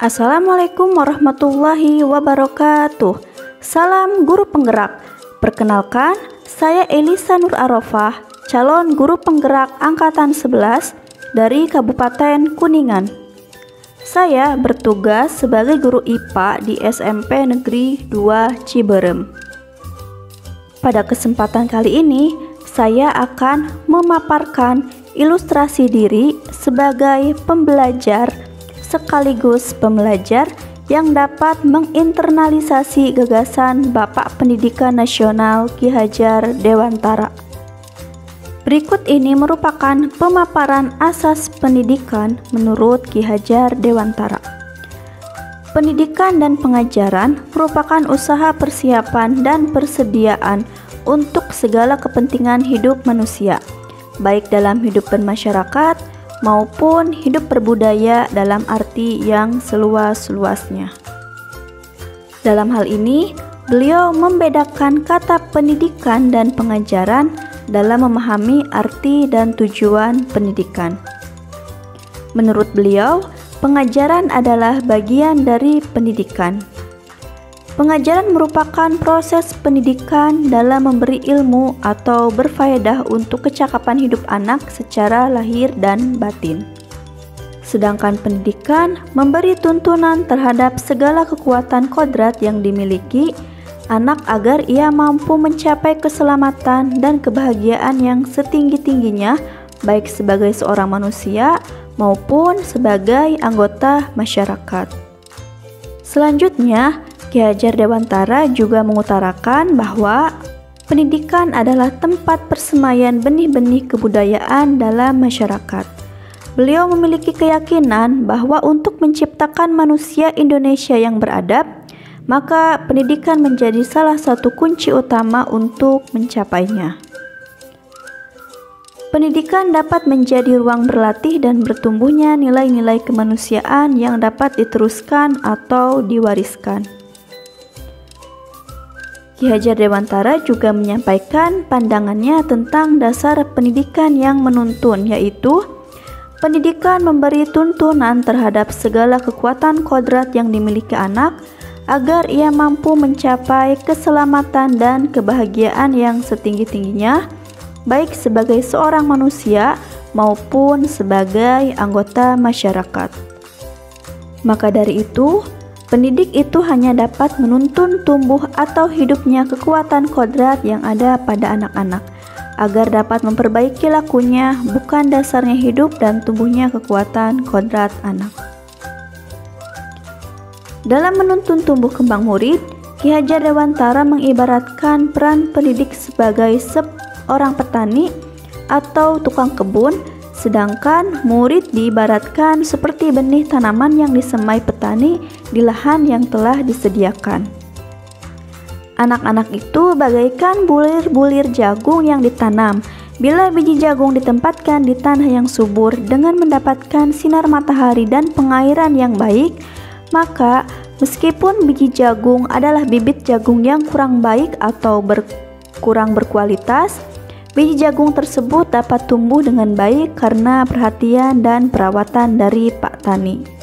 Assalamualaikum warahmatullahi wabarakatuh. Salam guru penggerak. Perkenalkan, saya Elisa Nur Arofah, calon guru penggerak angkatan 11 dari Kabupaten Kuningan. Saya bertugas sebagai guru IPA di SMP Negeri 2 Ciberem. Pada kesempatan kali ini, saya akan memaparkan ilustrasi diri sebagai pembelajar sekaligus pembelajar yang dapat menginternalisasi gagasan Bapak Pendidikan Nasional Ki Hajar Dewantara. Berikut ini merupakan pemaparan asas pendidikan menurut Ki Hajar Dewantara. Pendidikan dan pengajaran merupakan usaha persiapan dan persediaan untuk segala kepentingan hidup manusia, baik dalam hidup bermasyarakat maupun hidup berbudaya dalam arti yang seluas-luasnya. Dalam hal ini, beliau membedakan kata pendidikan dan pengajaran dalam memahami arti dan tujuan pendidikan. Menurut beliau, pengajaran adalah bagian dari pendidikan. Pengajaran merupakan proses pendidikan dalam memberi ilmu atau berfaedah untuk kecakapan hidup anak secara lahir dan batin. Sedangkan pendidikan memberi tuntunan terhadap segala kekuatan kodrat yang dimiliki anak agar ia mampu mencapai keselamatan dan kebahagiaan yang setinggi-tingginya, baik sebagai seorang manusia maupun sebagai anggota masyarakat. Selanjutnya, Ki Hajar Dewantara juga mengutarakan bahwa pendidikan adalah tempat persemaian benih-benih kebudayaan dalam masyarakat. Beliau memiliki keyakinan bahwa untuk menciptakan manusia Indonesia yang beradab, maka pendidikan menjadi salah satu kunci utama untuk mencapainya. Pendidikan dapat menjadi ruang berlatih dan bertumbuhnya nilai-nilai kemanusiaan yang dapat diteruskan atau diwariskan. Ki Hajar Dewantara juga menyampaikan pandangannya tentang dasar pendidikan yang menuntun, yaitu pendidikan memberi tuntunan terhadap segala kekuatan kodrat yang dimiliki anak agar ia mampu mencapai keselamatan dan kebahagiaan yang setinggi-tingginya, baik sebagai seorang manusia maupun sebagai anggota masyarakat. Maka dari itu, pendidik itu hanya dapat menuntun tumbuh atau hidupnya kekuatan kodrat yang ada pada anak-anak, agar dapat memperbaiki lakunya, bukan dasarnya hidup dan tumbuhnya kekuatan kodrat anak. Dalam menuntun tumbuh kembang murid, Ki Hajar Dewantara mengibaratkan peran pendidik sebagai seorang petani atau tukang kebun, sedangkan murid diibaratkan seperti benih tanaman yang disemai petani di lahan yang telah disediakan. Anak-anak itu bagaikan bulir-bulir jagung yang ditanam. Bila biji jagung ditempatkan di tanah yang subur dengan mendapatkan sinar matahari dan pengairan yang baik, maka meskipun biji jagung adalah bibit jagung yang kurang baik atau kurang berkualitas, biji jagung tersebut dapat tumbuh dengan baik karena perhatian dan perawatan dari Pak Tani.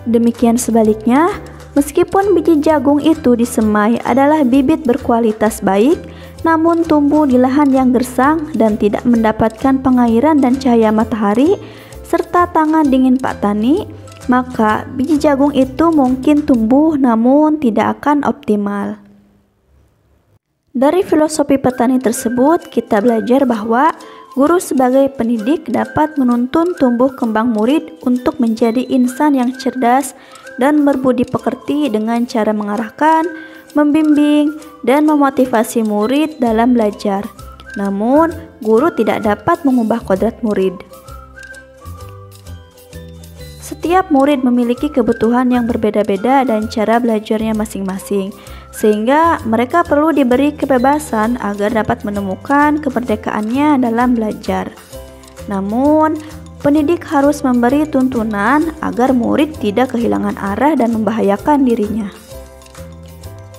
Demikian sebaliknya, meskipun biji jagung itu disemai adalah bibit berkualitas baik, namun tumbuh di lahan yang gersang dan tidak mendapatkan pengairan dan cahaya matahari, serta tangan dingin Pak Tani, maka biji jagung itu mungkin tumbuh namun tidak akan optimal. Dari filosofi petani tersebut, kita belajar bahwa guru sebagai pendidik dapat menuntun tumbuh kembang murid untuk menjadi insan yang cerdas dan berbudi pekerti dengan cara mengarahkan, membimbing, dan memotivasi murid dalam belajar. Namun, guru tidak dapat mengubah kodrat murid. Setiap murid memiliki kebutuhan yang berbeda-beda dan cara belajarnya masing-masing, sehingga mereka perlu diberi kebebasan agar dapat menemukan kemerdekaannya dalam belajar. Namun, pendidik harus memberi tuntunan agar murid tidak kehilangan arah dan membahayakan dirinya.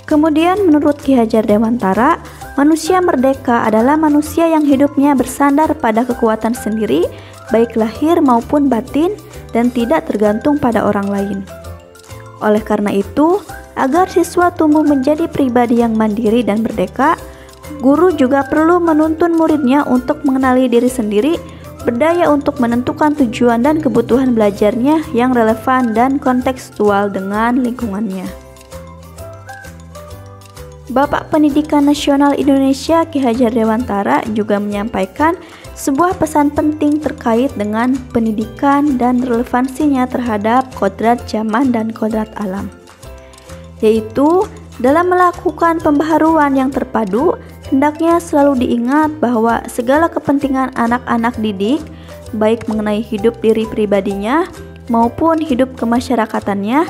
Kemudian, menurut Ki Hajar Dewantara, manusia merdeka adalah manusia yang hidupnya bersandar pada kekuatan sendiri, baik lahir maupun batin, dan tidak tergantung pada orang lain. Oleh karena itu, agar siswa tumbuh menjadi pribadi yang mandiri dan merdeka, guru juga perlu menuntun muridnya untuk mengenali diri sendiri, berdaya untuk menentukan tujuan dan kebutuhan belajarnya yang relevan dan kontekstual dengan lingkungannya. Bapak Pendidikan Nasional Indonesia Ki Hajar Dewantara juga menyampaikan sebuah pesan penting terkait dengan pendidikan dan relevansinya terhadap kodrat zaman dan kodrat alam, yaitu dalam melakukan pembaharuan yang terpadu, hendaknya selalu diingat bahwa segala kepentingan anak-anak didik, baik mengenai hidup diri pribadinya maupun hidup kemasyarakatannya,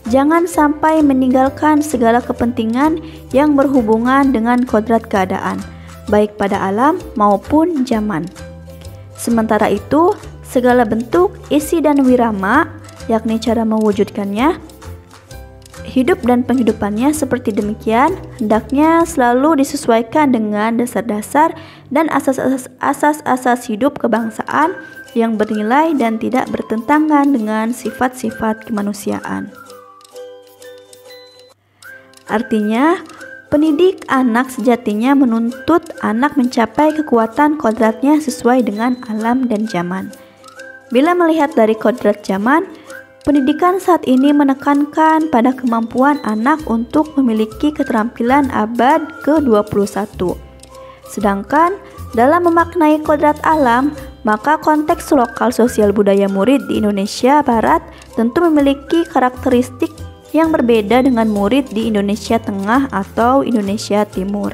jangan sampai meninggalkan segala kepentingan yang berhubungan dengan kodrat keadaan, baik pada alam maupun zaman. Sementara itu, segala bentuk, isi dan wirama, yakni cara mewujudkannya, hidup dan penghidupannya seperti demikian, hendaknya selalu disesuaikan dengan dasar-dasar dan asas-asas hidup kebangsaan yang bernilai dan tidak bertentangan dengan sifat-sifat kemanusiaan. Artinya, pendidik anak sejatinya menuntut anak mencapai kekuatan kodratnya sesuai dengan alam dan zaman. Bila melihat dari kodrat zaman, pendidikan saat ini menekankan pada kemampuan anak untuk memiliki keterampilan abad ke-21. Sedangkan dalam memaknai kodrat alam, maka konteks lokal sosial budaya murid di Indonesia Barat tentu memiliki karakteristik yang berbeda dengan murid di Indonesia Tengah atau Indonesia Timur.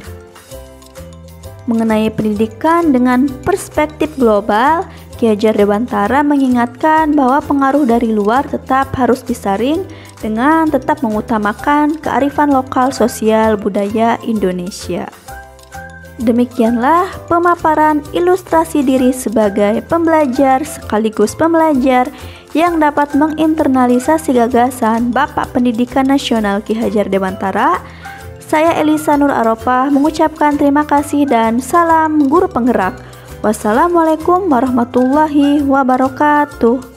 Mengenai pendidikan dengan perspektif global, Ki Hajar Dewantara mengingatkan bahwa pengaruh dari luar tetap harus disaring dengan tetap mengutamakan kearifan lokal sosial budaya Indonesia. Demikianlah pemaparan ilustrasi diri sebagai pembelajar sekaligus pembelajar yang dapat menginternalisasi gagasan Bapak Pendidikan Nasional Ki Hajar Dewantara. Saya Elisa Nur Arofah mengucapkan terima kasih dan salam guru penggerak. Wassalamualaikum warahmatullahi wabarakatuh.